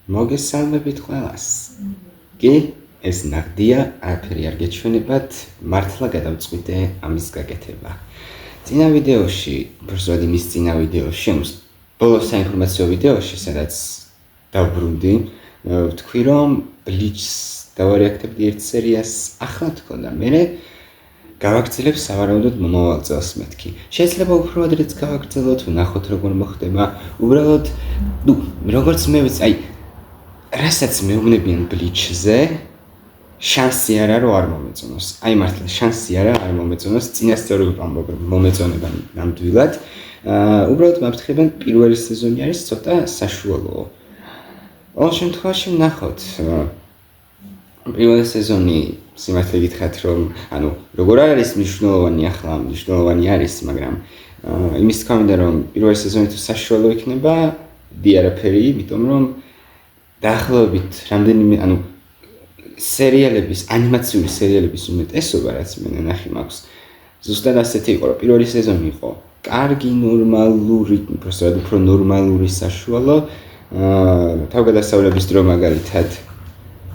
მოგესალმებით ყველას. კი, ეს ნაღდია, არაფერი არ გეჩვენებათ, მართლა გადავწყვიტე ამის გაკეთება. წინა ვიდეოში, უბრალოდ იმის წინა ვიდეოში, ბოლო საინფორმაციო ვიდეოში, სადაც დავბრუნდი, ვთქვი, რომ Bleach-ს დავარეაქტებდი ერთ სერიას ახლა თქო და მერე გავაგრძელებ სავარაუდოდ მომავალ წელს მეთქი. შეიძლება უფრო ადრეც გავაგრძელოთ, ვნახოთ როგორ მოხდება. უბრალოდ, როგორც მე ვიცი, რასაც მეუბნებიან Bleach-ზე, შანსი არ არის რომ არ მომეწონოს. მართლა შანსი არ მომეწონოს, წინასწორობით ამბობ რომ მომეწონება ნამდვილად. უბრალოდ მაფრთხებენ პირველი სეზონი არის ცოტა საშუალოა. ყოველ შემთხვევაში ვნახოთ. პირველი სეზონი სიმართლე გითხრათ რომ როგორ არის მნიშვნელოვანი ახლა მნიშვნელოვანი არის, მაგრამ იმის თქმა რომ პირველი სეზონი თუ საშუალო იქნება, არაფერი, იმიტომ რომ დაახლოებით რამდენიმე სერიალების, ანიმაციური სერიალების უმეტესობა, რაც მე ნახე მაქვს, ზუსტად ასეთი იყო, რომ პირველი სეზონი იყო კარგი, ნორმალური, უფრო ნორმალური საშუალო, თავგადასავლების დრო მაგალითად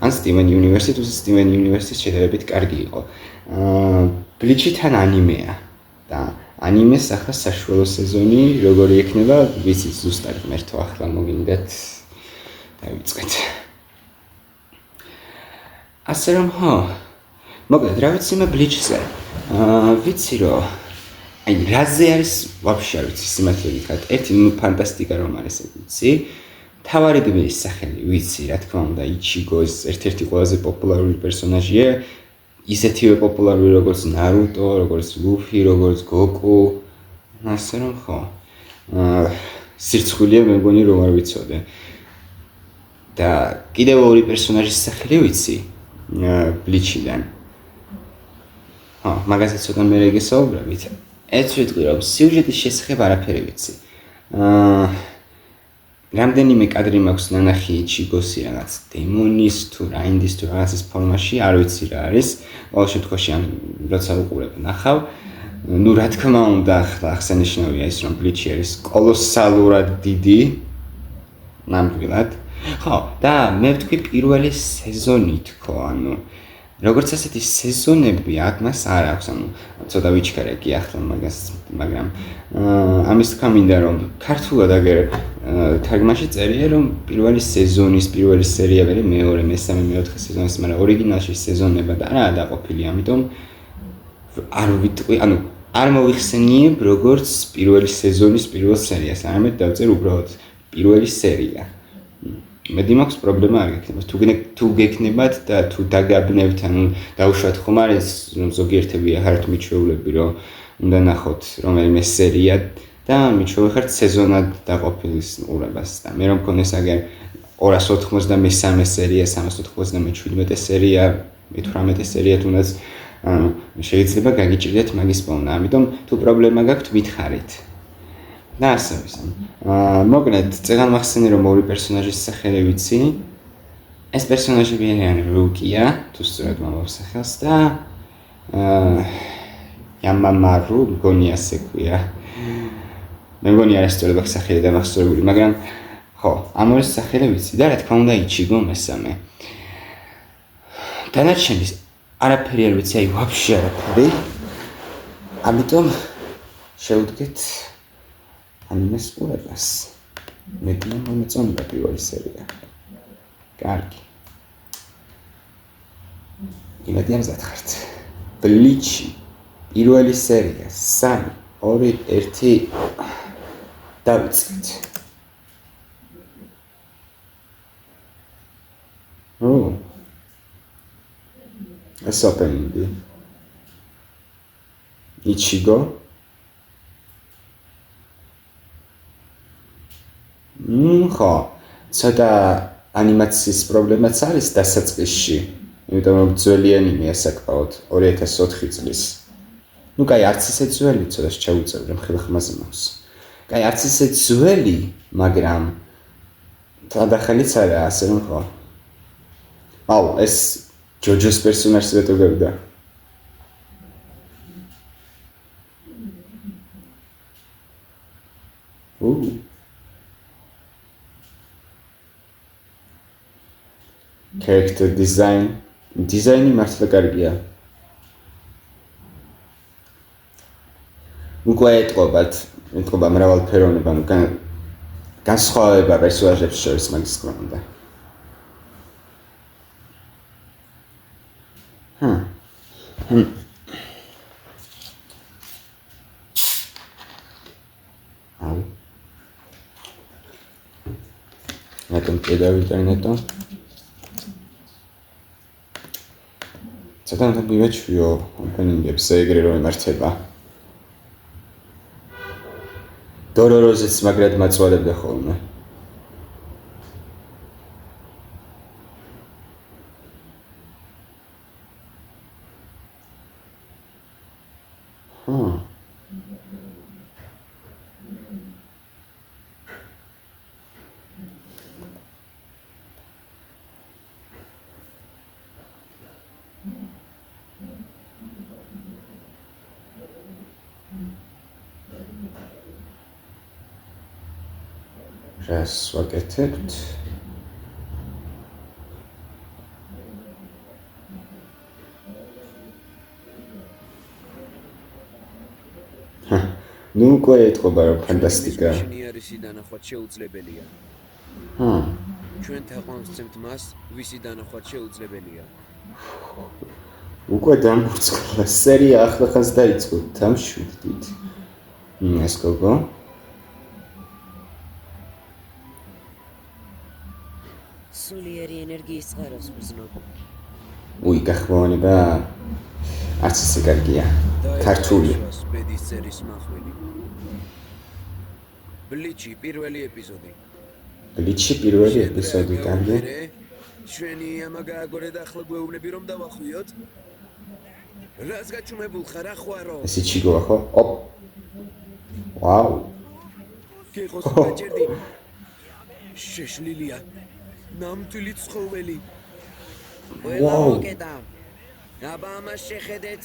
ან Steven Universe-ი თუ Steven Universe-ის შედარებით კარგი იყო. Bleach-ი თან ანიმეა და ანიმეს ახლა საშუალო სეზონი როგორი იქნება, ვიცით ზუსტად ღმერთო ახლა მოგინდათ დავიწყეთ. ასე რომ მოკლედ რა ვიცი მე Bleach-ზე? ვიცი რომ რაზე არის ვაფშე არ ვიცი სიმართლე გითხრათ. ერთი ფანტასტიკა რომ არის ვიცი. თავარი გმირის სახელი ვიცი, რა თქმა უნდა, Ichigo-ის ერთ-ერთი ყველაზე პოპულარული პერსონაჟია, ისეთივე პოპულარული როგორც Naruto, როგორც Luffy, როგორც Goku. ასე რომ სირცხვილია მე მგონი რომ არ ვიცოდე. და კიდევ ორი პერსონაჟის სახელი ვიცი Bleach-დან. მაგაზე ცოტა მე გესაუბრებით. ეს ვიტყვი რომ სიუჟეტის შესახებ არაფერი ვიცი. რამდენიმე კადრი მაქვს ნანახი Ichigo-ს რაღაც დემონის თუ რაინდის თუ რაღაცის ფორმაში, არ ვიცი რა არის. ყოველ შემთხვევაში როცა უყურებ ნახავ. რა თქმა უნდა, ახლა აღსანიშნავია ის რომ Bleach-ი არის კოლოსალურად დიდი. ნამდვილად. და მე ვთქვი პირველი სეზონი თქო, როგორც ასეთი სეზონები აქ მას არ აქვს, ცოტა ვიჩქარე კი ახლა მაგას, მაგრამ ამის თქმა მინდა რომ ქართულად აგერ თარგმანში წერია რომ პირველი სეზონის პირველი სერია ვერე მეორე, მესამე, მეოთხე სეზონის, მაგრამ ორიგინალში სეზონებად არაა დაყოფილი, ამიტომ არ ვიტყვი, არ მოვიხსენიებ როგორც პირველი სეზონის პირველ სერიას, არამედ დავწერ უბრალოდ პირველი სერია. მედი მაქვს პრობლემა არ გექნებათ. თუ გექნებათ და თუ დაგაბნევთ, დაუშვათ ხომ არის რომ ზოგიერთები ახართ მიჩვეულები რომ უნდა ნახოთ რომელიმე სერია და მიჩვევხართ სეზონად დაყოფილის ყურებას და მე რომ მქონდეს აგერ 293 სერია, 397 სერია, 18 სერია თუნდაც შეიძლება გაგიჭირდეთ მაგის პოვნა. ამიტომ თუ პრობლემა გაქვთ, მითხარით. და ასე ვისამ. მოკლედ, წეგან მახსენე რომ ორი პერსონაჟის სახელი ვიცი. ეს პერსონაჟები არიან Rukia, თუ სწორად მომავალ სახელს და Yamamaru, მგონი ასე ქვია. მე მგონი არასწორად აქვს სახელი დამახსოვრებული, მაგრამ ამ ორი სახელი ვიცი და რა თქმა უნდა Ichigo მესამე. დანარჩენის არაფერი არ ვიცი, ვაფშე არაფერი. ამიტომ შევდგეთ ანიმეს ყურებას. მედი მომეწონება პირველი სერია. კარგი. იმედი ამზად ხართ. Bleach-ი პირველი სერია 3, 2, 1 დავიწყეთ. ეს opening-ი. Ichigo. ცოტა ანიმაციის პრობლემაც არის დასაწყისში, იმიტომ რომ ძველი ანიმეა საკმაოდ 2004 წლის. კაი, არც ისე ძველი, ცოტა შეუწევრი ხილხმაზე მაქვს. კაი, არც ისე ძველი, მაგრამ თავდახელიც არა, ასე რომ ეს ჯოჯოს პერსონაჟს ვეტყობდა. character design დიზაინი მართლა კარგია. უკვე ეთყობა მრავალფეროვნება, განსხვავება პერსონაჟებს შორის მაგის თქმა უნდა. Netom piedāvā internetu. Cetam tam bija čujo openingებს ეგრე რომ ემართება. დოროროზეც მაგრად მაწვალებდა ხოლმე. რას ვაკეთებთ? ნუ უკვე ეთყობა რომ ფანტასტიკა. ინჟინერისი დანახვაც შეუძლებელია. ჩვენ თაყვანისმცემთ მას, ვისი დანახვაც შეუძლებელია. უკვე დამბურცკლა სერია ახლახანს დაიწყო დამშვიდით. ეს გოგო სულიერი ენერგიის წყაროს ვზნობ. გახმოვანება არც ისე კარგია. ქართული. ბედის წერის მახვილი. ბლიჩი პირველი ეპიზოდი. ბლიჩი პირველი ეპიზოდი კარგი. ჩვენი ამა გააგორე და ახლა გვეუბნები რომ დავახვიოთ. რას გაჩუმებულ ხარ ახვარო? ეს ჩიგოა ხო? ოპ. ვაუ. გეხოს გაჭერდი. შეშლილია. ნამდვილი ცხოველი. ყველა მოკედა. აბა ამას შეხედეთ.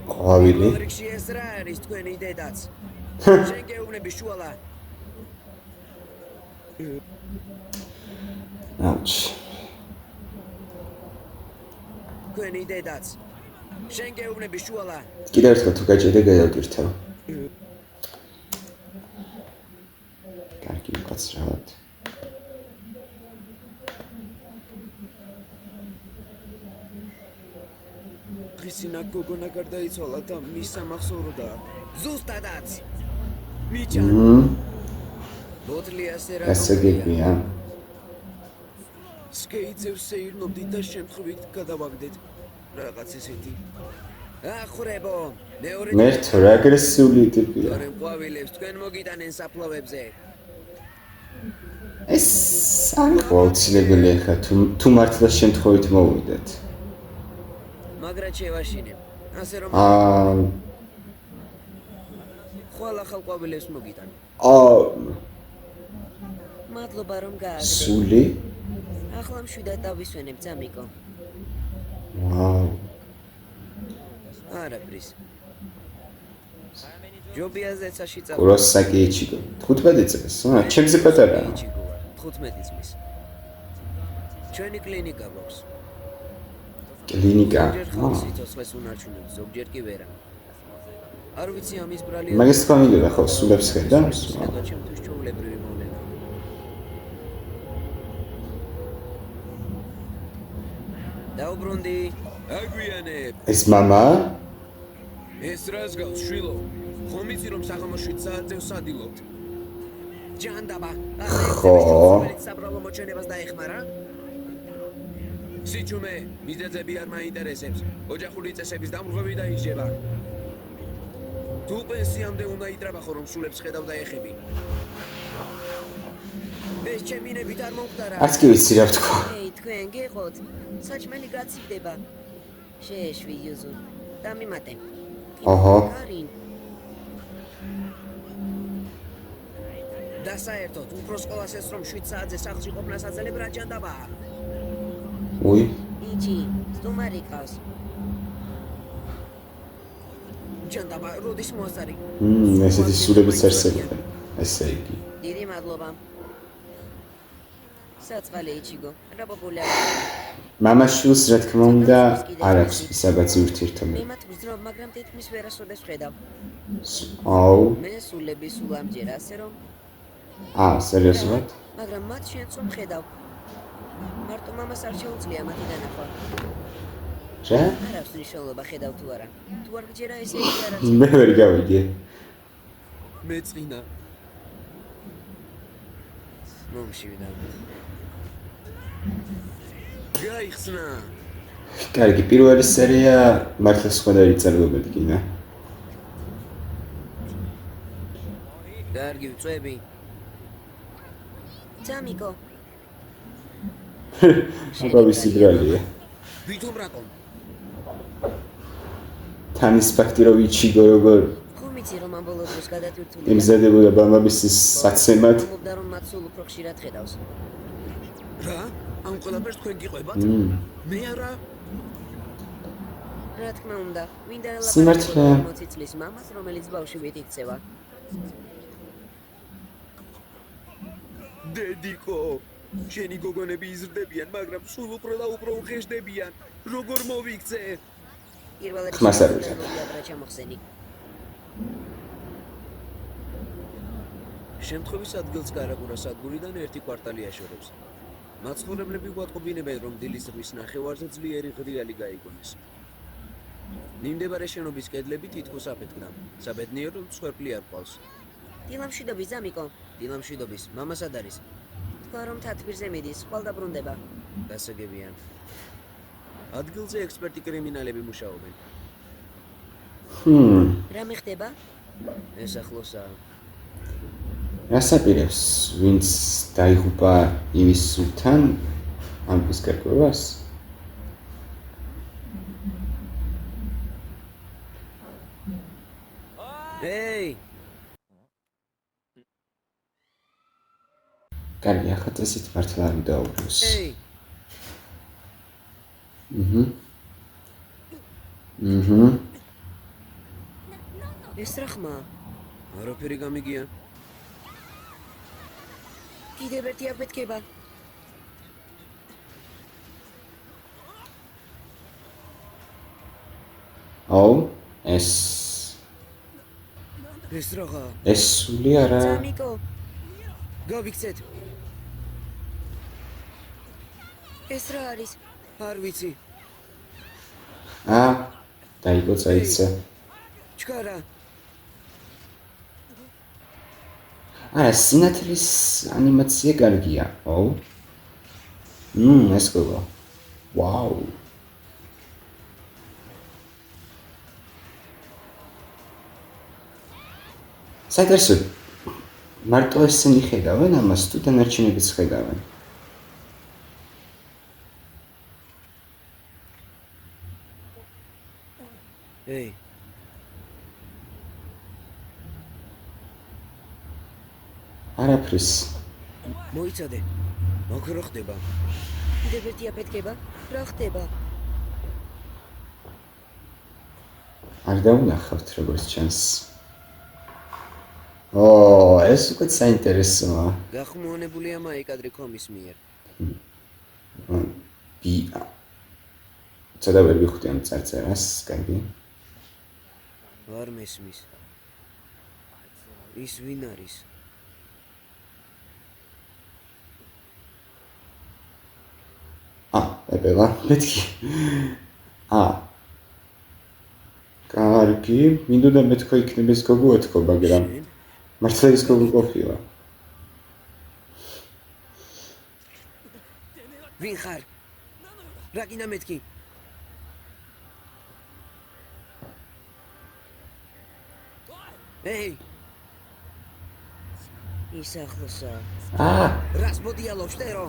ყვავილი. რიქში ეს რა არის თქვენი დედაც? შენ გეუბნები შუალა. აუჩ. თქვენი დედაც. შენ გეუბნები შუალა. კიდევ ერთხელ თუ გაჭირდა გადავკირთავ. კარგი უკაცრავად. ხისინა გოგონა გარდაიცვალა და მის სამახსოვროდა. ზუსტადაც. მიჭან. ბოთლი ასე რა. ესე გიგია. სკეიძებს შეირნობდი და შემთხვევით გადავაგდეთ. რაღაც ესეთი. ახრებო, მეორე მერტ რა აგრესიული ტიპია. თორემ ყვავილებს თქვენ მოგიტანენ საფლავებზე. ეს აუცილებელია ხა თუ მართლა შემთხვევით მოვიდეთ. მაგრად შევაშინებ. ასე რომ ხოლა ხალყვავილებს მოგიტან. მადლობა რომ გააგდო. სული? ახლა მშვიდად დავისვენებ ძამიკო. ვაუ. არაფრის. ჯობიაზეც აშიცა. კუროსაკი იჩიგო. 15 წელს. ჩემზე პატარაა. 15 წლის. ჩვენი კლინიკა გვაქვს. კლინიკა. სიცოცხლეს უნარჩუნებს, ზოგჯერ კი ვერა. არ ვიცი ამის ბრალი. მაგის თქმა მინდოდა ხო სულებს ხედავს? ჩემთვის ჩვეულებრივი მოვლენა. დაუბრუნდი. აგვიანებ. ეს მამა? ეს რას გავს შვილო? ხომ იცი რომ საღამოს 7 საათზე ვსადილობთ? ჯანდაბა. ხო. საბრალო მოჩენებას დაეხმარა? სიჩუმე, მიზეზები არ მაინტერესებს. ოჯახური წესების დამრღვევი დაიჯება. თუ პენსიამდე უნდა იტრაბახო რომ სულებს ხედავ და ეხები. ეს ჩემინებით არ მომხდარა. არც კი ვიცი რა ვთქვა. ეი, თქვენ გიყოთ. საჭმელი გაცივდება. შეეშვი იუზუ. დამიმატე. აჰა. და საერთოდ უფრო სკოლას ეს რომ 7 საათზე სახლში ყოფნას აძლევ რა ჯანდაბაა. უი. იჩი, სტუმარი ყავს. ჯანდაბა, როდის მოასარი? ესეთი სულებიც არსებობენ. ესე იგი. დიდი მადლობა. საწყალი იჩიგო. რა პოპულარი. მამაშვილს რა თქმა უნდა არ აქვს ისაბაძი ურთიერთობა. მე მათ ვძნობ, მაგრამ თითქმის ვერასოდეს ვხედავ. აუ, მე სულები სულ ამჯერ ასე რომ სერიოზულად? მაგრამ მათ შენც რომ ხედავ. მარტო მამას არ შეუძლია მათი დანახვა. რა? არ აქვს მნიშვნელობა ხედავ თუ არა. თუ არ გჯერა ესე იგი არ არის. მე ვერ გავიგე. მე წინა მომშივდა. გაიხსნა კარგი, პირველი სერია მართლა სხვადასხვა წერილობები გინდა. კარგი ვწვევი ძამიკო. აბავისი ბრალია. ვითომ რატომ თანის ფაქტი რომ იჩიგო როგორ ხომ იცი რომ ამ ბოლო დროს გადატვირთული. იმზადებოდა ბამაბისის საცემად. მობდა რომ მათ სულ უფრო ხშირად ხედავს. რა ამ ყველაფერს თქვენ გიყვებათ მე არა რა თქმა უნდა, მინდა სიმართლე. ელაპარაკო 20 წლის მამას, რომელიც ბავშვებით იქცევა. დედიკო შენი გოგონები იზრდებიან მაგრამ სულ უფრო და უფრო უხეშდებიან როგორ მოვიქცე პირველად ხმას არ ვიზარდ. რა ჩამოხსენი. შემთხვევის ადგილს გარაგურა სადგურიდან 1 კვარტალი აშორებს მაცხოვრებლები უატყობინებენ რომ დილის ზღვის ნახევარზე ძლიერი ღრიალი გაიგონეს მიმდებარე შენობის კედლები თითქოს აფეთქდა საბედნიეროდ მსხვერპლი არ ყავს დილამშვიდობის ძამიკო. დილამშვიდობის მამას ად არის თქვა რომ თათბირზე მიდის, ხვალ დაბრუნდება. დასაგებიან ადგილზე ექსპერტი კრიმინალები მუშაობენ რა მეხდება? ეს ახლოსაა რას აპირებს, ვინც დაიღუპა იმის სულთან ამბის გარკვევას? ეი კარგი, ახლა წესით მართლა არ დაუბრუნოს. ეი ეს რა ხმა? არაფერი გამიგია კიდევ ერთი აფეთქება. აუ, ეს რაღაცა სული არა. ძამიკო, გავიქცეთ ეს რა არის? არ ვიცი დაიგო წაიცა. ჩქარა არა, სინათლის ანიმაცია კარგია. აუ. ეს გოგო. ვაუ. საერთოდ მარტო ესენი ხედავენ ამას თუ დანარჩენებიც ხედავენ? ეი არაფრის. მოიცადე მაგ რა ხდება კიდევ ერთი აფეთქება? რა ხდება? არ დაუნახავთ როგორც ჩანს. ეს უკვე საინტერესოა. გახმოვანებულია მაიკადრი კომის მიერ ცოტა ვერ ვიხდი ამ წარწერას, კარგი. არ მესმის ის ვინ არის ებელა, მეთქი. კარგი, მინდოდა მეთქვა იქნება ეს გოგო ეთქო, მაგრამ მართლა ის გოგო ყოფილა. ვინ ხარ რა გინდა მეთქი ეი ის ახლოსაა. რას მოდიალობ შტერო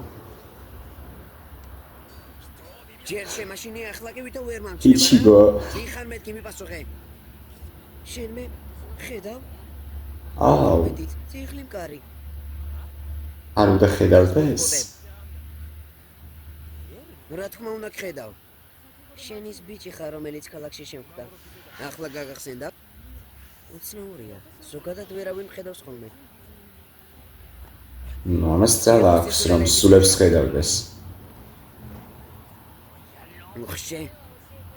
ჯერ შემაშინე ახლა კი ვითო ვერ იჩიგო. ვინ ხარ მეთქი მიპასუხე შენ მე ხედავ? აუ, მედით, ციხლი მკარი. არ უნდა ხედავთ ეს? რა თქმა უნდა გხედავ შენის ბიჭი ხარ, რომელიც ქალაქში შემხვდა. ახლა გაგახსენდა უცნაურია. ზოგადად ვერავინ ხედავს ხოლმე. ნუ ამას ძალა აქვს რომ სულებს ხედავდეს. ხშე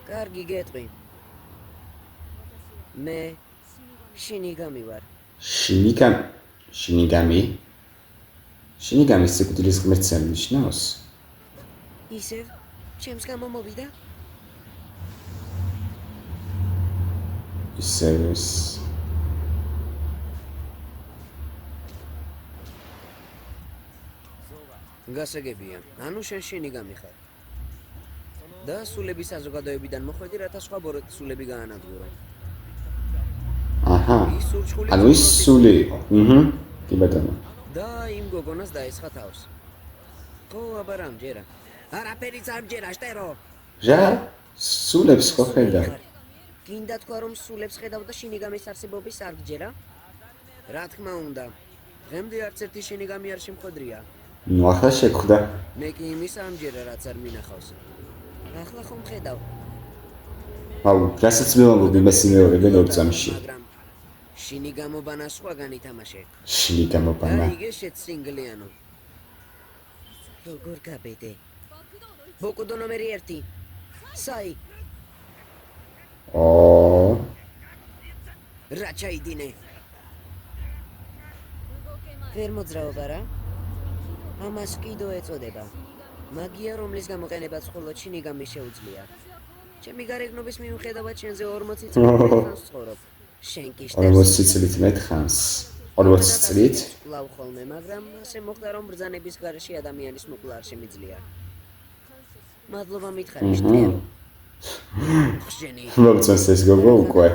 კარგი გეტყვი მე შინიგამი ვარ შინიგამი? შინიგამის სიკვდილის ღმერთს ნიშნავს? ისევ ჩემს გამო მოვიდა ისევ ეს გასაგებია ანუ შენ შინიგამი ხარ და სულების საზოგადოებიდან მოხვედი რათა სხვა ბოროტი სულები გაანადგურო აჰა ის სურჩხული ანუ ის სული იყო კი ბატონო და იმ გოგონას დაესხა თავს ხო აბა რამჯერა არაფერიც არ მჯერა შტერო რა სულებს ხო ხედავ გინდა თქვა რომ სულებს ხედავ და შინიგამის არსებობის არ გჯერა რა თქმა უნდა დღემდე არც ერთი შინიგამი არ შემხვედრია ნუ ახლა შეგხვდა მე კი იმის ამჯერა რაც არ მინახავს ახლა ხომ ხედავ აუ რასაც მივამბობ იმას იმეორებენ ორ წამში მაგრამ შინიგამობანა სხვაგან ითამაშე შინიგამობანა და იგე შეცინგლიანო როგორ გაბედე ბოკუდო ნომერი 1 საი ო რა ჩაიდინე ვერ მოძრაობა რა ამას კიდო ეწოდება მაგია რომლის გამოყენებაც მხოლოდ შინიგამის შეუძლია ჩემი გარეგნობის მიუხედავად შენზე 40 წელს ცხოვრობ შენ კი 40 წლით მეტხანს 40 წლით ლავ ხოლმე მაგრამ ასე მოხდა რომ ბრძანების გარეშე ადამიანის მოკლა არ შემიძლია მადლობა მითხარი შტერო ხშენი მოგწონს ეს გოგო უკვე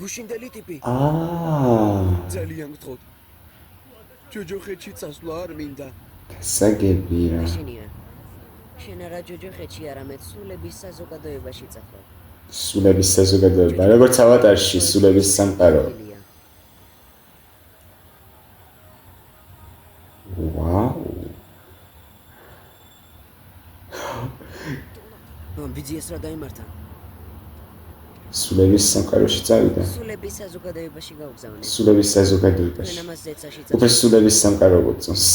გუშინდელი ტიპი აა ძალიან გთხოვთ ჯოჯოხეთში წასვლა არ მინდა გასაგებია შენია შენ არა ჯოჯოხეთში არამედ სულების საზოგადოებაში წახვალ სულების საზოგადოება როგორც ავატარში სულების სამყარო ვაუ ამბიციას რა დაიმართა სულების სამყაროში წავიდა სულების საზოგადოებაში გავგზავნე სულების საზოგადოებაში ამას ზეცაში უკვე სულების სამყარო გწონს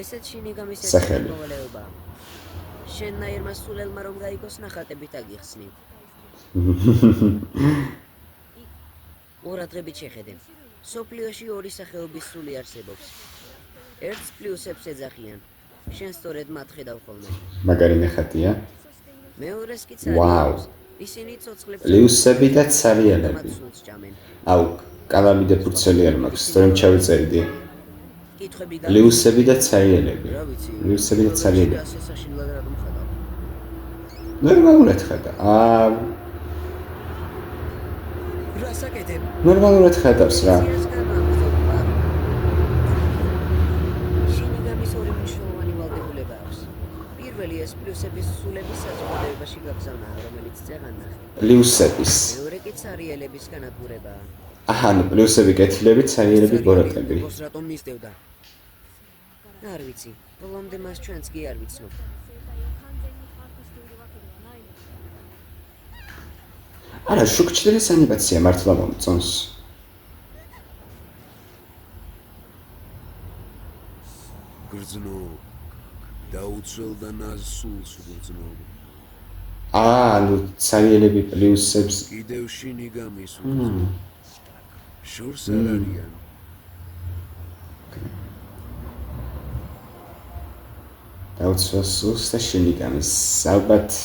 ესეც შინიგამის სახელი. მოვალეობაა შენნაირმა სულელმა რომ გაიგოს ნახატებით აგიხსნი ორადღებით შეხედე სოფლიოში ორი სახეობის სული არსებობს ერთს პლუსებს ეძახიან შენ სწორედ მათ ხედავ ხოლმე მაგარი ნახატია მეორეს კი ვაუ. ცარიელებს ისინი ცოცხლებს პლუსები და ცარიელები მათ სულს ჭამენ აუ კალამი და ფურცელი არ მაქვს სწორედ ჩავიწერდი კითხვები პლუსები და ცარიელები რა ვიცი პლუსები და ცარიელები ასე საშინლად რატომ ხადავ ნორმალურად ხადა რა საკეთებ ნორმალურად ხადავს რა შინიგამის ორი მნიშვნელოვანი ვალდებულება აქვს პირველი ეს პლუსების სულების საზოგადოებაში გაგზავნა რომელიც წეღან ნახე პლუსების მეორე კი ცარიელების განადგურებაა აჰა ნუ პლუსები კეთილები ცარიელები ბოროტები გოგოს რატომ მისდევდა არ ვიცი ბოლომდე მას ჩვენც კი არ ვიცნობ არა შუქჩილის ანიმაცია მართლა მომწონს გრძნო დაუცველ და ნაზსულს გრძნო ნუ ცარიელები პლუსებს კიდევ შინიგამის შორს არ არიან დაუცველ სულს და შინიგამის ალბათ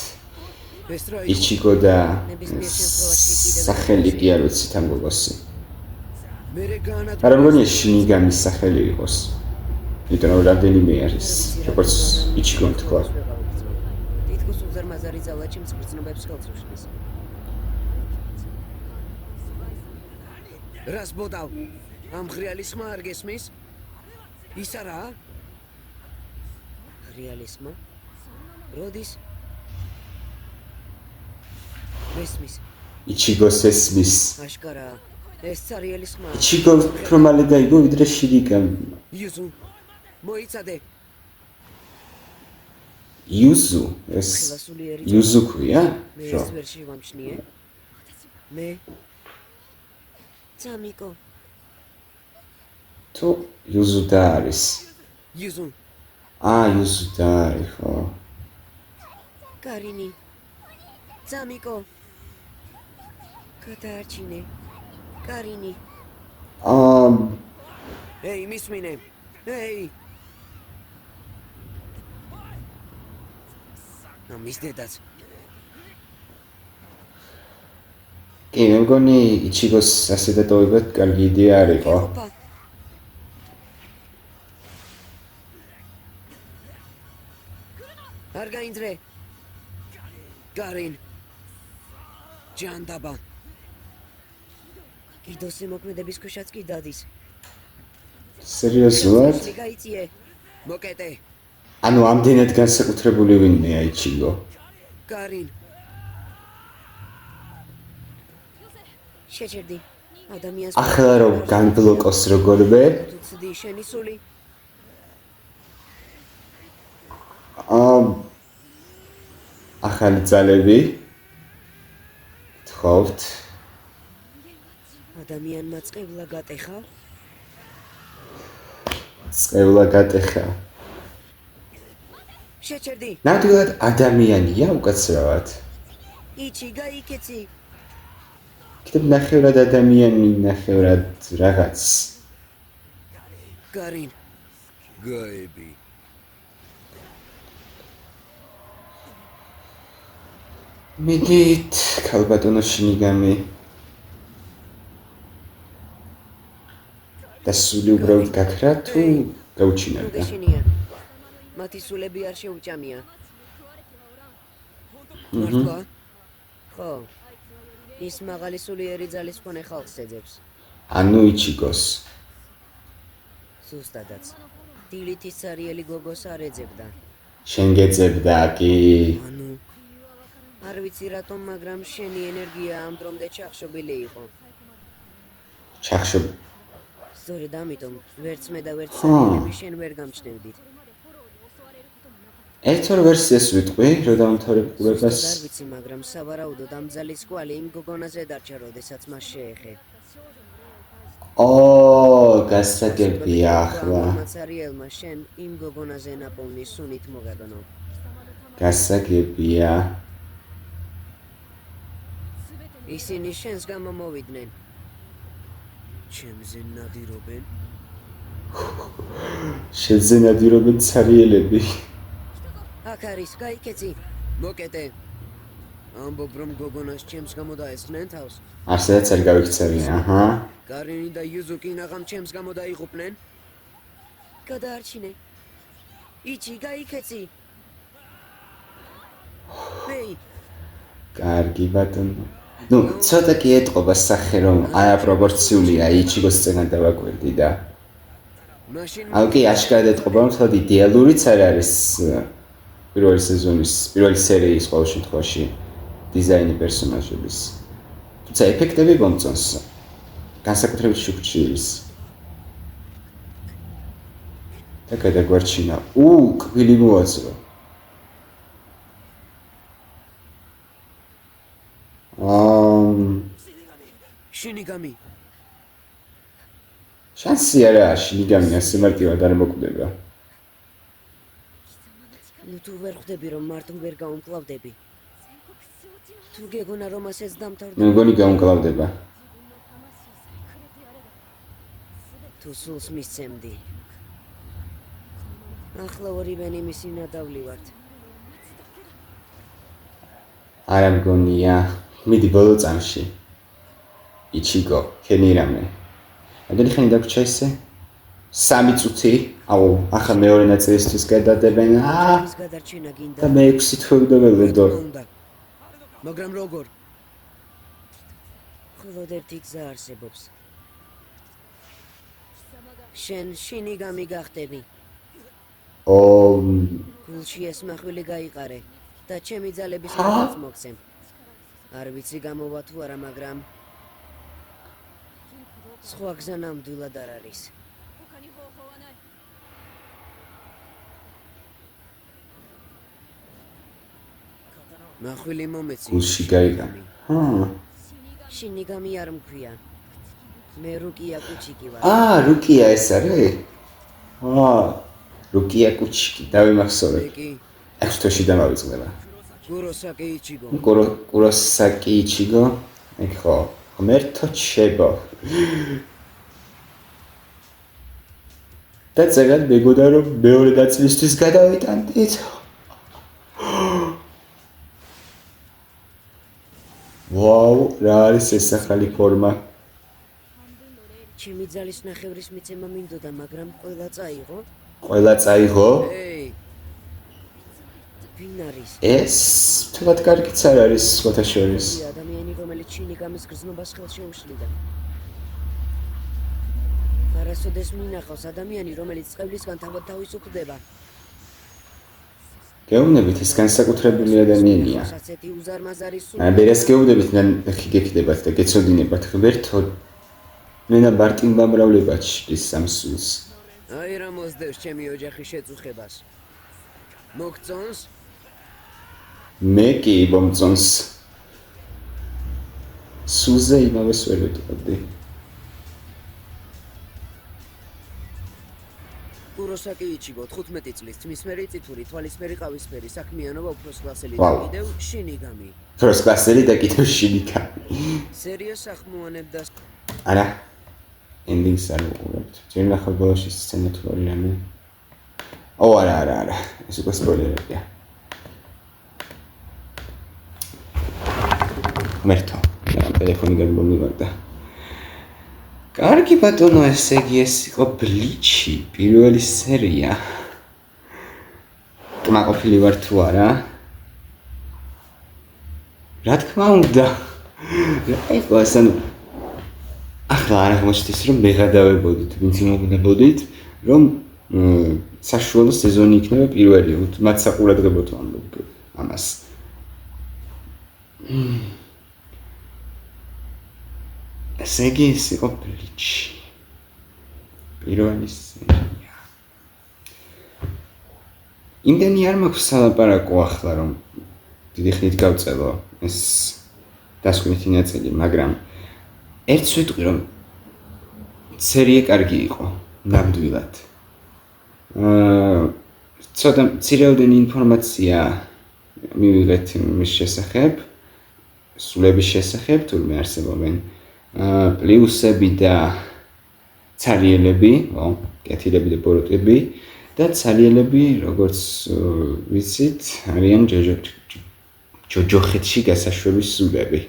ეს რა იჩიგო და ნებისმიერ შემთხვევაში კიდევ სახელი კი არ ვიცით ამ გოგოსი მერე გაანადგურე არა მგონია შინიგამის სახელი იყოს იმიტომ რომ რამდენიმე არის როგორც იჩიგო თქვა თითქოს უზარმაზარი ძალა ჩემს გრძნობებს ხელს უშლის რას ბოდავ ამ ღრიალის ხმა არ გესმის ის არა რეალიზმო როდის მესმის იჩიგოს ესმის აშკარა ეს ცარიელის ხმა იჩიგო უფრო მალე გაიგო ვიდრე შინიგამი იეზუ მოიცადე იუზუ ეს ხელასულიერი იუზუ ქვია? მე რო ეს ვერ შევამჩნიე. მე წამიკო თუ იუზუ და არის. იუზუ იუზუ და არის, ხო. კარინი წამიკო გადაარჩინე კარინი ეი მისმინე ეი მის დედაც კი, მე მგონი იჩიგოს ასე დატოვებად კარგი იდეა არისო. არ გაინძრე კარინ ჯანდაბა კიდოს მოქმედების ქვეშაც კი დადის სერიოზულად? გაიწიე მოკეტე ანუ ამდენად განსაკუთრებული ვინმეა იჩიგო? კარინ შეჭერდი ადამიანს ახლა რომ განბლოკოს როგორმე? ცდი შენი სული ახალი ძალები თხოვთ ადამიანმა წყევლა გატეხა წყევლა გატეხა შეჭერდი ნამდვილად ადამიანია უკაცრავად იჩი გაიქეცი კიდევ ნახევრად ადამიანი ნახევრად რაღაც კარინ გაები მიდით ქალბატონო შინიგამი და სული უბრალოდ გაქრა თუ გაუჩინარდა? გეშინია მათი სულები არ შეუჭამია მართლა ხო ის მაღალი სულიერი ძალის მქონე ხალხს ეძებს ანუ იჩიგოს ზუსტადაც დილითის სარიელი გოგოს არ ეძებდა შენ გეძებდა კი ანუ არ ვიცი რატომ მაგრამ შენი ენერგია ამ დრომდე ჩახშობილი იყო ჩახშობ სწორედ ამიტომ ვერც მე და ვერც სარიელები შენ ვერ გამჩნევდით ერთ-ორ ვერსიას ვიტყვი, რომ დავამთავრებ ყურებას. არ ვიცი, მაგრამ სავარაუდოდ ამ ძალის კვალი იმ გოგონაზე დარჩა, როდესაც მას შეეხე. გასაგებია ახლა. მაცარიელმა შენ იმ გოგონაზე ნაპოვნი სუნით მოგაგონო. გასაგებია. ისინი შენს გამო მოვიდნენ. ჩემზე ნადირობენ. შენზე ნადირობენ ცარიელები. აქ არის, გაიქეცი. მოკეტე. ამბობ რომ გოგონას ჩემს გამო დაესხნენ თავს. არცერაც არ გავიქცევია, აჰა. კარინი და იუზუკი ნაღამ ჩემს გამო დაიღუპნენ. გადაარჩინე. იჩი, გაიქეცი. ეი. კარგი ბატონო. ნუ, ცოტა კი ეტყობა სახე რომ არაპროპორციულია იჩიგოს სცენა დავაკვირდი და. აუ კი, აშკარად ეტყობა რომ თქო იდეალურიც არ არის პირველი სეზონის, პირველი სერიის ყოველ შემთხვევაში დიზაინი პერსონაჟების. თუმცა ეფექტები მომწონს. განსაკუთრებით შუქჩილის. და გადაგვარჩინა. კვილი მოაწრო. შინიგამი. შანსი არაა შინიგამი ასე მარტივად არ მოკვდება. ნუ თუ ვერ ხვდები რომ მარტო ვერ გაუმკლავდები. თუ გეგონა რომ ასეც დამთავრდა. მე მგონი გაუმკლავდება. თუ სულს მისცემდი. ახლა ორივენი მისი ნადავლი ვართ. არა მგონია. მიდი ბოლო წამში. იჩიგო, ქენი რამე. რამდენი ხანი დაგვრჩა ისე? 3 წუთი. აუ, ახლა მეორე ნაწილისთვის გადადებენ. ის გადარჩენა გინდა. და მე 6 თვე დაველოდო. მაგრამ როგორ? მხოლოდ ერთი გზა არსებობს. შენ შინიგამი გახდები. გულში ეს მახვილი გაიყარე და ჩემი ძალების რაღაც მოგცემ. არ ვიცი გამოვა თუ არა, მაგრამ სხვა გზა ნამდვილად არ არის. მახვილი მომეცი. გულში გაიგანა. შინიგამი არ მქვია. მე რუკია კუჩიკი ვარ. რუკია ეს არის? რუკია კუჩიკი, დავიმახსოვრე. კი. 6 თვეში დამავიწყდება. კუროსაკი იჩიგო. კუროსაკი იჩიგო. ეგ ხო, ღმერთო ჩებო. და ზეგან მეგონა რომ მეორე ნაწილისთვის გადავიტანდით. ვაუ, რა არის ეს ახალი ფორმა? ჩემი ძალის ნახევრის მიცემა მინდოდა, მაგრამ ყველა წაიღო. ყველა წაიღო? ეი, ვინ არის? ეს თულად კარგიც არ არის სხვათა შორის. ადამიანი, რომელიც შინიგამის გრძნობას ხელს შეუშლიდა. არასოდეს მინახავს ადამიანი, რომელიც წყევლისგან თავად თავისუფლდება. გეუბნებით, ეს განსაკუთრებული ადამიანია. ასეთი უზარმაზარი სულ. ბერას გეუბნებით, გეკიდებათ და გეცოდინებათ ღმერთო. მენა მარტინ ბამრავლებად შლის სამსულს. აი რა მოსდევს ჩემი ოჯახის შეწუხებას. მოგწონს? მე კი მომწონს. სულზე იმავეს ვერ ვიტყოდი. კუროსაკი იჩიგო 15 წლის თმისმერი წითური თვალისმერი ყავისფერი საქმიანობა უფროს კლასელი და ვაუ. კიდევ შინიგამი. უფროს კლასელი და კიდევ შინიგამი. სერიას ახმოვანებდა არა. ენდინგს არ ვუყურებთ. ჯერ ნახავ ბოლოში სცენა თუ არის რამე. არა. ეს უკვე სპოილერია. მერტო. ტელეფონი გამომივარდა. კარგი ბატონო, ესე იგი ეს იყო ბლიჩი, პირველი სერია. კმაყოფილი ვარ თუ არა? რა თქმა უნდა. იყო ასანუ ახლა არ აღმოჩნდეს რომ მეღადავებოდით, ვინც იმოგნებოდით, რომ საშუალო სეზონი იქნება პირველი, მათ საყურადღებოდ ვამბობ ამას. ესე იგი ეს იყო ბლიჩი. პირველი სერია. იმდენი არ მაქვს სალაპარაკო ახლა რომ დიდი ხნით გავწელო ეს დასკვნითი ნაწილი, მაგრამ ერთს ვიტყვი რომ სერია კარგი იყო, ნამდვილად. ცოტა მცირეოდენი ინფორმაცია მივიღეთ მის შესახებ, სულების შესახებ, თურმე არსებობენ პლუსები და ცარიელები, კეთილები და ბოროტები და ცარიელები, როგორც ვიცით, არიან ჯოჯოხეთში გასაშვების სულები.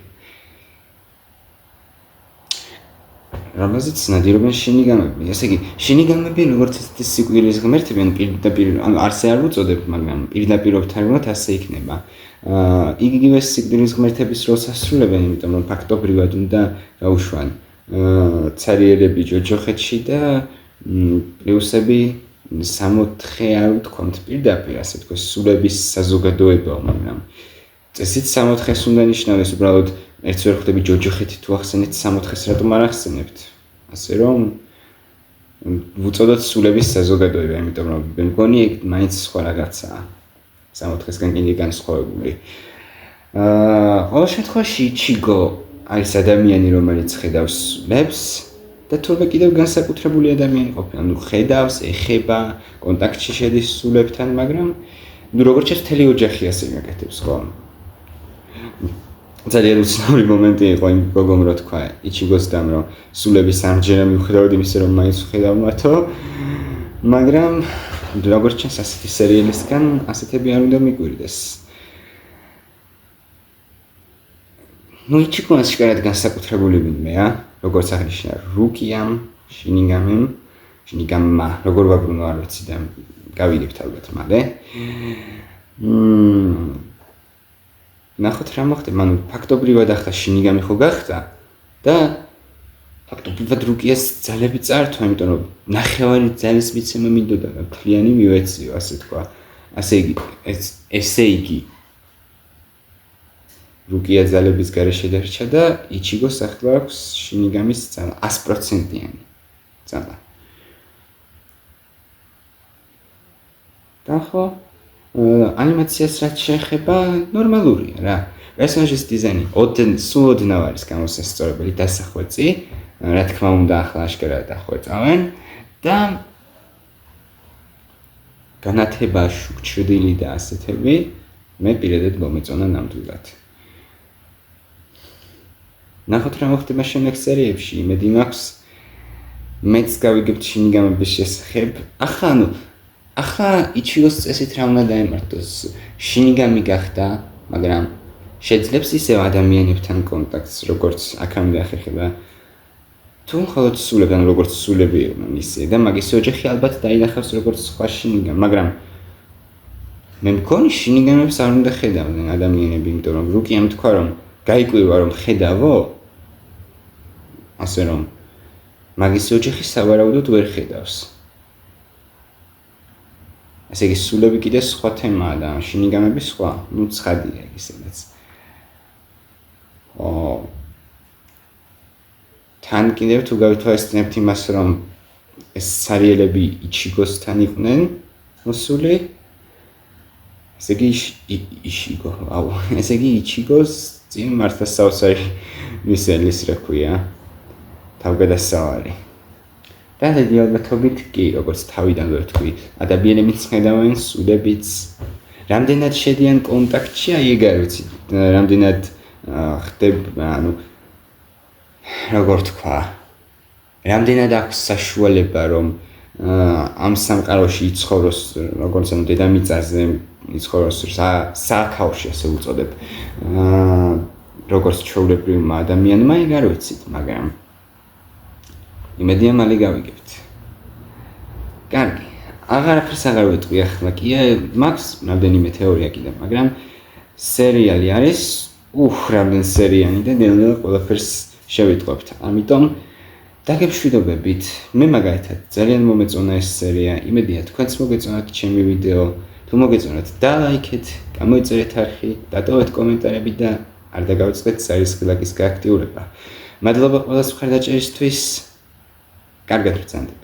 რომელზეც ნადირობენ შინიგამები. ესე იგი, შინიგამები როგორც ესეთი სიკვდილის ღმერთები, ან პირდაპირ არც არ უწოდებ, მაგრამ პირდაპირობთან ასე იქნება. იგივე სიკვდილის ღმერთების როლს ასრულებენ, იმიტომ რომ ფაქტობრივად უნდა გაუშვან ცარიელები ჯოჯოხეთში და პლუსები 64 არ ვთქვამთ პირდაპირ, ასე თქვა, სულების საზოგადოება, მაგრამ წესით 64-ს უნდა ნიშნავდეს, უბრალოდ ერთს ვერ ხვდები ჯოჯოხეთი თუ ახსენეთ 64-ს რატომ არ ახსენებთ? ასე რომ ვუწოდოთ სულების საზოგადოება, იმიტომ რომ მე მგონი ეგ მაინც სხვა რაღაცაა. 64-სგან კიდე განსხვავებული. ყოველ შემთხვევაში იჩიგო არის ადამიანი, რომელიც ხედავს სულებს და თურმე კიდევ განსაკუთრებული ადამიანი ყოფილა. ანუ ხედავს, ეხება, კონტაქტში შედის სულებთან, მაგრამ როგორც ერთ მთელი ოჯახი ასე გაკეთებს, ხო? ძალიან უცნაური მომენტი იყო იმ გოგომ რო თქვა იჩიგოსთან, რომ სულების ამჯერა მიუხედავად იმისა, რომ მაინც ხედავმათო, მაგრამ როგორც ჩანს ასეთი სერიალისგან ასეთები არ უნდა მიგვირდეს. იჩიგო ასკარად განსაკუთრებული ვინმეა, როგორც აღნიშნა რუკიამ, შინიგამმა, როგორ ვაბრუნო არ ვიცი და გავიგებთ ალბათ მალე. ნახოთ რა მოხდება, ანუ ფაქტობრივად ახლა შინიგამი ხო გახდა და ფაქტობრივად რუკიას ძალები წართვა, იმიტომ რომ ნახევარი ძალის მიცემა მინდოდა და მთლიანი მივეციო, ასე თქვა. ესე იგი რუკია ძალების გარეშე დარჩა და იჩიგოს ახლა აქვს შინიგამის ძალა 100%-იანი ძალა. და ხო ანიმაციას რაც შეეხება ნორმალურია რა. პერსონაჟის დიზაინი სულ ოდნავ არის გამოსასწორებელი დასახვეწი, რა თქმა უნდა ახლა აშკარად დახვეწავენ და განათება, შუქჩრდილი და ასეთები მე პირადად მომეწონა ნამდვილად. ნახოთ რა მოხდება შემდეგ სერიებში, იმედი მაქვს მეც გავიგებთ შინიგამების შესახებ. ახლა იჩიოს წესით რა უნდა დაემართოს. შინიგამი გახდა, მაგრამ შეძლებს ისევ ადამიანებთან კონტაქტს, როგორც აქამდე ახერხება. თუ მხოლოდ სულებთან როგორც სულები იყვნენ ისე და მაგის ოჯახი ალბათ დაინახავს როგორც სხვა შინიგამი, მაგრამ მე მგონი შინიგამებს არ უნდა ხედავდნენ ადამიანები, იმიტომ რომ რუკიამ თქვა რომ გაიკვირვა რომ ხედავო, ასე რომ მაგის ოჯახი სავარაუდოდ ვერ ხედავს. ესე იგი სულები კიდე სხვა თემაა და შინიგამები სხვა, ნუ ცხადია ისედაც. თან კიდევ თუ გავითვალისწინებთ იმას, რომ ეს სერიალები იჩიგოსთან იყვნენ მოსული, ესე იგი ესე იგი იჩიგოს წინ მართლა საოცარი მისელის რა ქვია, თავგადასავალი. და დიდი ალბათობით კი, როგორც თავიდან ვერ თქვი, ადამიანებიც ხედავენ, სულებიც, რამდენად შედიან კონტაქტში, აი ეგ არ ვიცი, რამდენად ხდება, როგორ თქვა, რამდენად აქვს საშუალება, რომ ამ სამყაროში იცხოვროს, როგორც დედამიწაზე იცხოვროს სააქაოში, ასე უწოდებ, როგორც ჩვეულებრივმა ადამიანმა, ეგ არ ვიცით, მაგრამ იმედია მალე გავიგებთ. კარგი, აღარაფერს აღარ ვეტყვი ახლა კი, მაქვს რამდენიმე თეორია კიდევ, მაგრამ სერიალი არის, რამდენი სერიანი და ნელ-ნელა ყველაფერს შევიტყვებთ. ამიტომ დაგეშვიდობებით. მე მაგალითად ძალიან მომეწონა ეს სერია. იმედია თქვენც მოგეწონათ ჩემი ვიდეო. თუ მოგეწონათ, დალაიქეთ, გამოიწერეთ არხი, დატოვეთ კომენტარები და არ დაგავიწყდეთ სარისხილაკის გააქტიურება. მადლობა ყველას მხარდაჭერისთვის. კარგად ბრძანდით.